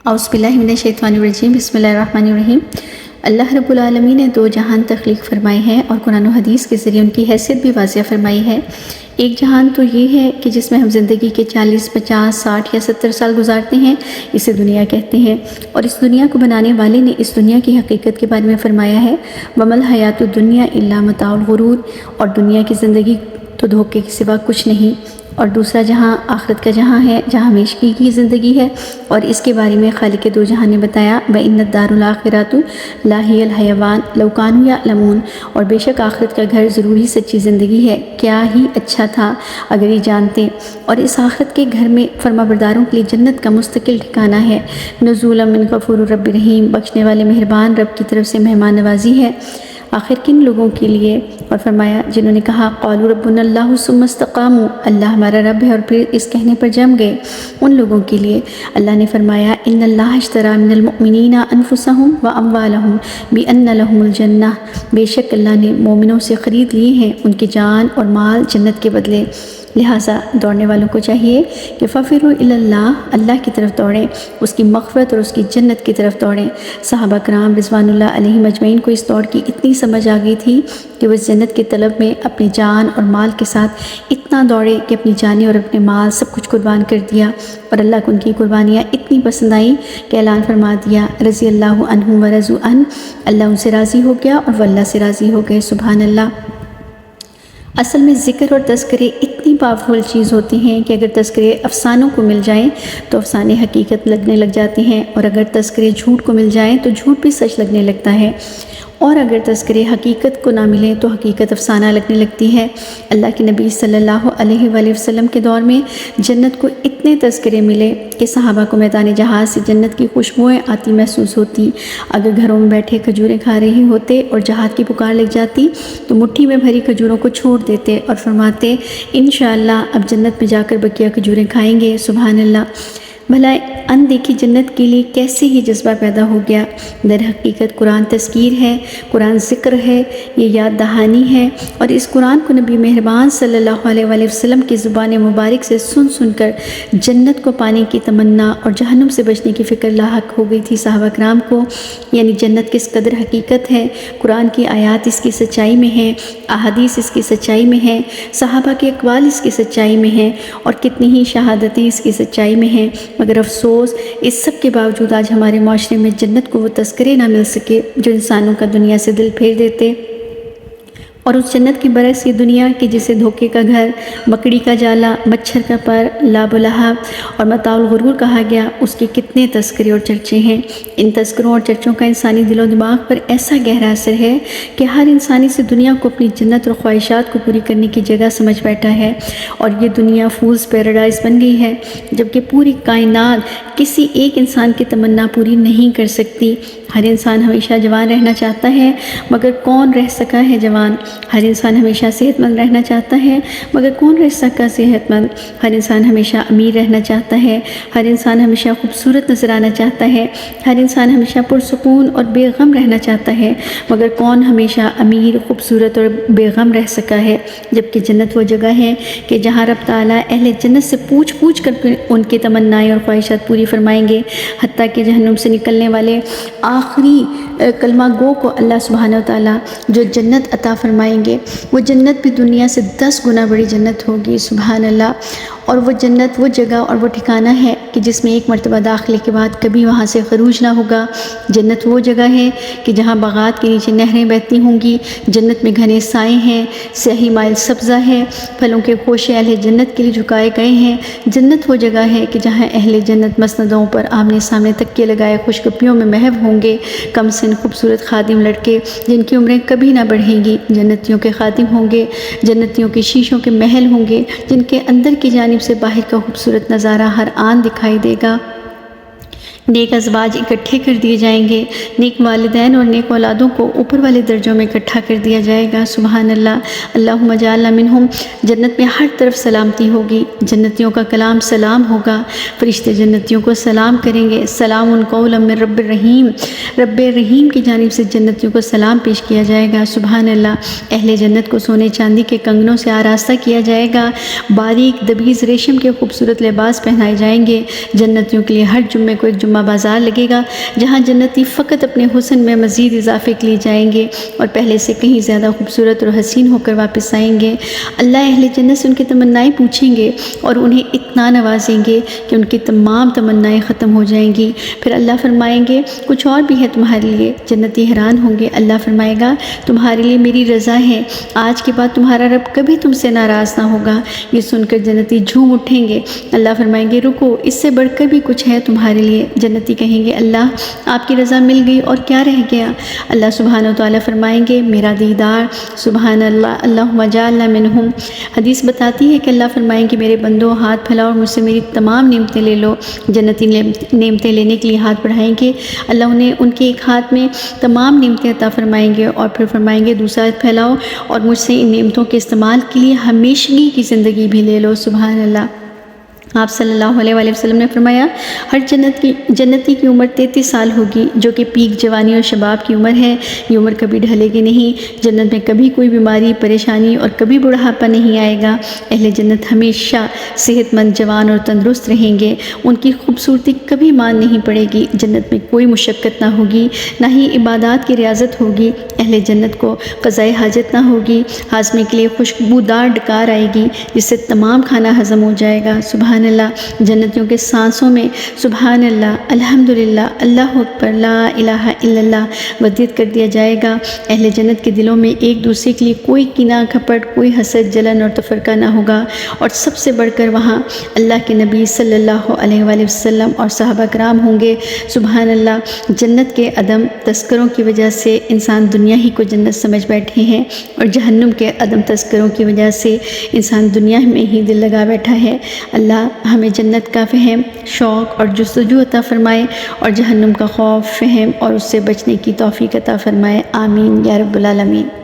اعوذ باللہ من الشیطان الرجیم، بسم اللہ الرحمن الرحیم۔ اللہ رب العالمین نے دو جہان تخلیق فرمائے ہیں اور قرآن و حدیث کے ذریعے ان کی حیثیت بھی واضح فرمائی ہے۔ ایک جہان تو یہ ہے کہ جس میں ہم زندگی کے 40، 50، 60 یا 70 سال گزارتے ہیں، اسے دنیا کہتے ہیں، اور اس دنیا کو بنانے والے نے اس دنیا کی حقیقت کے بارے میں فرمایا ہے وَمَا الْحَيَاةُ الدُّنْيَا إِلَّا مَتَاعُ الْغُرُورِ، اور دنیا کی زندگی تو دھوکے کے سوا کچھ نہیں۔ اور دوسرا جہاں آخرت کا جہاں ہے، جہاں ہمیشگی کی زندگی ہے، اور اس کے بارے میں خالق دو جہاں نے بتایا وَإِنَّ الدَّارُ الْآخِرَةُ لَهِيَ الْحَيَوَانُ لَوْ كَانُوا يَعْلَمُونَ، اور بے شک آخرت کا گھر ضرور ہی سچی زندگی ہے، کیا ہی اچھا تھا اگر یہ جانتے۔ اور اس آخرت کے گھر میں فرما برداروں کے لیے جنت کا مستقل ٹھکانہ ہے، نزولا من غفور رب رحیم، بخشنے والے مہربان رب کی طرف سے مہمان نوازی ہے۔ آخر کن لوگوں کے لیے؟ اور فرمایا جنہوں نے کہا قالوا ربنا اللہ ثم استقاموا، اللہ ہمارا رب ہے، اور پھر اس کہنے پر جم گئے، ان لوگوں کے لیے اللہ نے فرمایا ان اللہ اشتری من المؤمنین انفسهم واموالهم بان لهم الجنہ، بے شک اللہ نے مومنوں سے خرید لیے ہیں ان کی جان اور مال جنت کے بدلے۔ لہٰذا دوڑنے والوں کو چاہیے کہ ففروا الی اللہ، اللہ کی طرف دوڑیں، اس کی مغفرت اور اس کی جنت کی طرف دوڑیں۔ صحابہ کرام رضوان اللہ علیہم اجمعین کو اس دوڑ کی اتنی سمجھ آ گئی تھی کہ وہ اس جنت کی طلب میں اپنی جان اور مال کے ساتھ اتنا دوڑے کہ اپنی جانیں اور اپنے مال سب کچھ قربان کر دیا، اور اللہ کو ان کی قربانیاں اتنی پسند آئیں کہ اعلان فرما دیا رضی اللہ عنہم ورضوا عنہ، اللہ ان سے راضی ہو گیا اور وہ اللہ سے راضی ہو گئے۔ سبحان اللہ۔ اصل میں ذکر اور تذکرے اتنی پاورفل چیز ہوتی ہیں کہ اگر تذکرے افسانوں کو مل جائیں تو افسانے حقیقت لگنے لگ جاتے ہیں، اور اگر تذکرے جھوٹ کو مل جائیں تو جھوٹ بھی سچ لگنے لگتا ہے، اور اگر تذکرے حقیقت کو نہ ملیں تو حقیقت افسانہ لگنے لگتی ہے۔ اللہ کے نبی صلی اللہ علیہ وآلہ وسلم کے دور میں جنت کو اتنے تذکرے ملے کہ صحابہ کو میدان جہاد سے جنت کی خوشبوئیں آتی محسوس ہوتی۔ اگر گھروں میں بیٹھے کھجوریں کھا رہے ہوتے اور جہاد کی پکار لگ جاتی تو مٹھی میں بھری کھجوروں کو چھوڑ دیتے اور فرماتے انشاءاللہ اب جنت میں جا کر بقیہ کھجوریں کھائیں گے۔ سبحان اللہ۔ بھلا ان دیکھی جنت کے لیے کیسے یہ جذبہ پیدا ہو گیا؟ در حقیقت قرآن تذکیر ہے، قرآن ذکر ہے، یہ یاد دہانی ہے، اور اس قرآن کو نبی مہربان صلی اللہ علیہ وآلہ وسلم کی زبان مبارک سے سن سن کر جنت کو پانے کی تمنا اور جہنم سے بچنے کی فکر لاحق ہو گئی تھی صحابہ کرام کو۔ یعنی جنت کس قدر حقیقت ہے، قرآن کی آیات اس کی سچائی میں ہیں، احادیث اس کی سچائی میں ہیں، صحابہ کے اقوال اس کی سچائی میں ہیں، اور کتنی ہی شہادتیں اس کی سچائی میں ہیں، مگر افسوس اس سب کے باوجود آج ہمارے معاشرے میں جنت کو وہ تذکرے نہ مل سکے جو انسانوں کا دنیا سے دل پھیر دیتے۔ اور اس جنت کی برعکس یہ دنیا کہ جسے دھوکے کا گھر، مکڑی کا جالا، مچھر کا پر، لاب و لہب اور متاع الغرور کہا گیا، اس کے کتنے تذکرے اور چرچے ہیں۔ ان تذکروں اور چرچوں کا انسانی دل و دماغ پر ایسا گہرا اثر ہے کہ ہر انسانی سے دنیا کو اپنی جنت اور خواہشات کو پوری کرنے کی جگہ سمجھ بیٹھا ہے، اور یہ دنیا فولز پیراڈائز بن گئی ہے، جبکہ پوری کائنات کسی ایک انسان کی تمنا پوری نہیں کر سکتی۔ ہر انسان ہمیشہ جوان رہنا چاہتا ہے، مگر کون رہ سکا ہے جوان؟ ہر انسان ہمیشہ صحت مند رہنا چاہتا ہے، مگر کون رہ سکا صحت مند؟ ہر انسان ہمیشہ امیر رہنا چاہتا ہے، ہر انسان ہمیشہ خوبصورت نظر آنا چاہتا ہے، ہر انسان ہمیشہ پرسکون اور بے غم رہنا چاہتا ہے، مگر کون ہمیشہ امیر، خوبصورت اور بے غم رہ سکا ہے؟ جبکہ جنت وہ جگہ ہے کہ جہاں رب تعالیٰ اہل جنت سے پوچھ پوچھ کر ان کی تمنائیں اور خواہشات پوری فرمائیں گے، حتیٰ کہ جہنم سے نکلنے والے آخری کلمہ گو کو اللہ سبحانہ و تعالیٰ جو جنت عطا فرمائیں گے، وہ جنت بھی دنیا سے 10 گنا بڑی جنت ہوگی۔ سبحان اللہ۔ اور وہ جنت وہ جگہ اور وہ ٹھکانہ ہے کہ جس میں ایک مرتبہ داخلے کے بعد کبھی وہاں سے خروج نہ ہوگا۔ جنت وہ جگہ ہے کہ جہاں باغات کے نیچے نہریں بہتی ہوں گی، جنت میں گھنے سائے ہیں، سیاہی مائل سبزہ ہے، پھلوں کے خوشے اہل جنت کے لیے جھکائے گئے ہیں۔ جنت وہ جگہ ہے کہ جہاں اہل جنت مسندوں پر آمنے سامنے تکیے لگائے خوشگپیوں میں محو ہوں گے، کم سن خوبصورت خادم لڑکے جن کی عمریں کبھی نہ بڑھیں گی، جنتیوں کے خادم ہوں گے، جنتیوں کے شیشوں کے محل ہوں گے جن کے اندر کی جانب سے باہر کا خوبصورت نظارہ ہر آن دکھائی دے گا۔ نیک ازواج اکٹھے کر دیے جائیں گے، نیک والدین اور نیک اولادوں کو اوپر والے درجوں میں اکٹھا کر دیا جائے گا۔ سبحان اللہ۔ اللہم اجعلنا منہم۔ جنت میں ہر طرف سلامتی ہوگی، جنتیوں کا کلام سلام ہوگا، فرشتے جنتیوں کو سلام کریں گے، سلام قولا من رب الرحیم، رب رحیم کی جانب سے جنتیوں کو سلام پیش کیا جائے گا۔ سبحان اللہ۔ اہل جنت کو سونے چاندی کے کنگنوں سے آراستہ کیا جائے گا، باریک دبیز ریشم کے خوبصورت لباس پہنائے جائیں گے، جنتیوں کے لیے ہر جمعے کو ایک نما بازار لگے گا جہاں جنتی فقط اپنے حسن میں مزید اضافے کے لیے جائیں گے اور پہلے سے کہیں زیادہ خوبصورت اور حسین ہو کر واپس آئیں گے۔ اللہ اہل جنت سے ان کی تمنائیں پوچھیں گے اور انہیں اتنا نوازیں گے کہ ان کی تمام تمنائیں ختم ہو جائیں گی۔ پھر اللہ فرمائیں گے کچھ اور بھی ہے تمہارے لیے۔ جنتی حیران ہوں گے۔ اللہ فرمائے گا تمہارے لیے میری رضا ہے، آج کے بعد تمہارا رب کبھی تم سے ناراض نہ ہوگا۔ یہ سن کر جنتی جھوم اٹھیں گے۔ اللہ فرمائیں گے رکو، اس سے بڑھ کر بھی کچھ ہے تمہارے لیے۔ جنتی کہیں گے اللہ آپ کی رضا مل گئی اور کیا رہ گیا؟ اللہ سبحانہ و تعالیٰ فرمائیں گے میرا دیدار۔ سبحان اللہ، اللہم اجعلنا منہم۔ حدیث بتاتی ہے کہ اللہ فرمائیں کہ میرے بندو ہاتھ پھیلاؤ اور مجھ سے میری تمام نعمتیں لے لو۔ جنتی نعمتیں لینے کے لیے ہاتھ بڑھائیں گے، اللہ انہیں ان کے ایک ہاتھ میں تمام نعمتیں عطا فرمائیں گے اور پھر فرمائیں گے دوسرا ہاتھ پھیلاؤ اور مجھ سے ان نعمتوں کے استعمال کے لیے ہمیشگی کی زندگی بھی لے لو۔ سبحان اللہ۔ آپ صلی اللہ علیہ وآلہ وسلم نے فرمایا ہر جنتی کی عمر 33 سال ہوگی، جو کہ پیک جوانی اور شباب کی عمر ہے۔ یہ عمر کبھی ڈھلے گی نہیں۔ جنت میں کبھی کوئی بیماری، پریشانی اور کبھی بڑھاپا نہیں آئے گا۔ اہل جنت ہمیشہ صحت مند، جوان اور تندرست رہیں گے۔ ان کی خوبصورتی کبھی مان نہیں پڑے گی۔ جنت میں کوئی مشقت نہ ہوگی، نہ ہی عبادات کی ریاضت ہوگی۔ اہل جنت کو قضائے حاجت نہ ہوگی۔ ہاضمے کے لیے خوشبودار ڈکار آئے گی جس سے تمام کھانا ہضم ہو جائے گا۔ سبحان اللہ۔ جنتیوں کے سانسوں میں سبحان اللہ، الحمدللہ، اللہ اکبر، لا الہ الا اللہ ودیت کر دیا جائے گا۔ اہل جنت کے دلوں میں ایک دوسرے کے لیے کوئی کینہ کھپٹ، کوئی حسد، جلن اور تفرقہ نہ ہوگا۔ اور سب سے بڑھ کر وہاں اللہ کے نبی صلی اللہ علیہ وآلہ وسلم اور صحابہ کرام ہوں گے۔ سبحان اللہ۔ جنت کے عدم تذکروں کی وجہ سے انسان دنیا ہی کو جنت سمجھ بیٹھے ہیں، اور جہنم کے عدم تذکروں کی وجہ سے انسان دنیا میں ہی دل لگا بیٹھا ہے۔ اللہ ہمیں جنت کا فہم، شوق اور جستجو عطا فرمائے اور جہنم کا خوف، فہم اور اس سے بچنے کی توفیق عطا فرمائے۔ آمین یا رب العالمین۔